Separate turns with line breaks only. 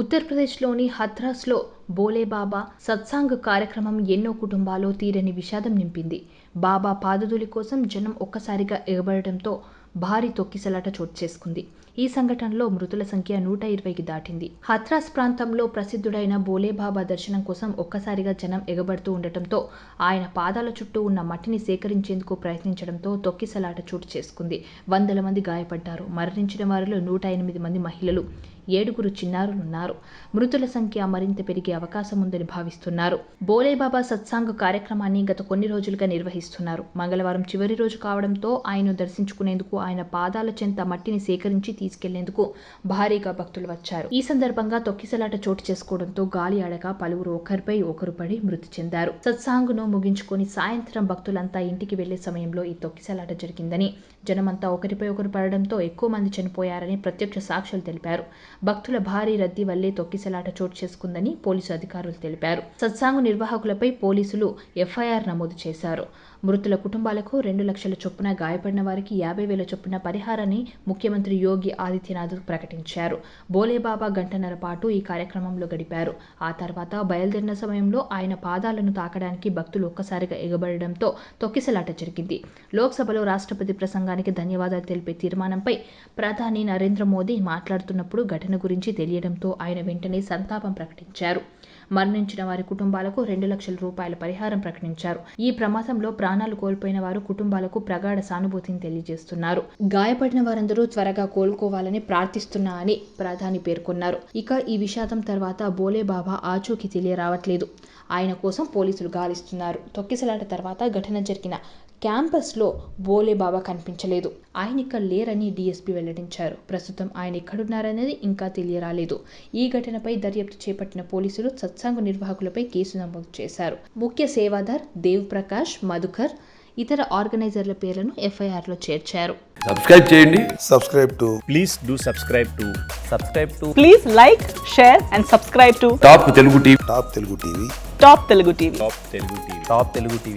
ఉత్తరప్రదేశ్లోని హథ్రాస్లో బోలేబాబా సత్సాంగ్ కార్యక్రమం ఎన్నో కుటుంబాల్లో తీరని విషాదం నింపింది. బాబా పాదధూళి కోసం జనం ఒక్కసారిగా ఎగబడటంతో భారీ తొక్కిసలాట చోటు చేసుకుంది. ఈ సంఘటనలో మృతుల సంఖ్య 120కి దాటింది. హథ్రాస్ ప్రాంతంలో ప్రసిద్ధుడైన బోలేబాబా దర్శనం కోసం ఒక్కసారిగా జనం ఎగబడుతూ ఉండటంతో ఆయన పాదాల చుట్టూ ఉన్న మట్టిని సేకరించేందుకు ప్రయత్నించడంతో తొక్కిసలాట చోటు చేసుకుంది. వందల మంది గాయపడ్డారు. మరణించిన వారిలో 108 మంది మహిళలు, 7 చిన్నారులున్నారు. మృతుల సంఖ్య మరింత పెరిగే అవకాశం ఉందని భావిస్తున్నారు. బోలేబాబా సత్సాంగ్ కార్యక్రమాన్ని గత కొన్ని రోజులుగా నిర్వహిస్తున్నారు. మంగళవారం చివరి రోజు కావడంతో ఆయన్ను దర్శించుకునేందుకు ఆయన పాదాల చెంత మట్టిని సేకరించి తీసుకెళ్లేందుకు భారీగా భక్తులు వచ్చారు. ఈ సందర్భంగా తొక్కిసలాట చోటు చేసుకోవడంతో గాలి ఆడక పలువురు ఒకరిపై ఒకరు పడి మృతి చెందారు. సత్సాంగ్ను ముగించుకొని సాయంత్రం భక్తులంతా ఇంటికి వెళ్లే సమయంలో ఈ తొక్కిసలాట జరిగిందని, జనమంతా ఒకరిపై ఒకరు పడడంతో ఎక్కువ మంది చనిపోయారని ప్రత్యక్ష సాక్షులు తెలిపారు. భక్తుల భారీ రద్దీ వల్లే తొక్కిసలాట చోటు చేసుకుందని పోలీసు అధికారులు తెలిపారు. సత్సాంగ్ నిర్వాహకులపై పోలీసులు ఎఫ్ఐఆర్ నమోదు చేశారు. మృతుల కుటుంబాలకు 2 లక్షల చొప్పున, గాయపడిన వారికి 50,000 చొప్పున పరిహారాన్ని ముఖ్యమంత్రి యోగి ఆదిత్యనాథ్ ప్రకటించారు. బోలేబాబా గంటన్నర పాటు ఈ కార్యక్రమంలో గడిపారు. ఆ తర్వాత బయలుదేరిన సమయంలో ఆయన పాదాలను తాకడానికి భక్తులు ఒక్కసారిగా ఎగబడడంతో తొక్కిసలాట జరిగింది. లోక్సభలో రాష్ట్రపతి ప్రసంగానికి ధన్యవాదాలు తెలిపే తీర్మానంపై ప్రధాని నరేంద్ర మోదీ మాట్లాడుతున్నప్పుడు ఘటన గురించి తెలియడంతో ఆయన వెంటనే సంతాపం ప్రకటించారు. మరణించిన వారి కుటుంబాలకు 2 లక్షల రూపాయల పరిహారం ప్రకటించారు. ఈ ప్రమాదంలో ప్రాణాలు కోల్పోయిన వారు కుటుంబాలకు ప్రగాఢ సానుభూతిని తెలియజేస్తున్నారు. గాయపడిన వారందరూ త్వరగా కోలుకోవాలని ప్రార్థిస్తున్నా అని ప్రధాని పేర్కొన్నారు. ఇక ఈ విషాదం తర్వాత బోలేబాబా ఆచూకీ తెలియరావట్లేదు. ఆయన కోసం పోలీసులు గాలిస్తున్నారు. తొక్కిసలాట తర్వాత ఘటన జరిగిన క్యాంపస్లో బోలేబాబా కనిపించలేదు. ఆయన ఇక్కడ లేరని డీఎస్పీ వెల్లడించారు. ప్రస్తుతం ఆయన ఎక్కడున్నారనేది ఇంకా తెలియరాలేదు. ఈ ఘటనపై దర్యాప్తు చేపట్టిన పోలీసులు సత్సాంగ్ నిర్వాహకులపై కేసు నమోదు చేశారు. ముఖ్య సేవాదార్ దేవ్ ప్రకాష్, మధుకర్, ఇతర ఆర్గనైజర్ల పేర్లను ఎఫ్ఐఆర్లో చేర్చారు.
సబ్స్క్రైబ్ చేయండి.
Please do subscribe to.
Please like, share and subscribe to
top Telugu TV.
Top Telugu TV.
Top Telugu TV.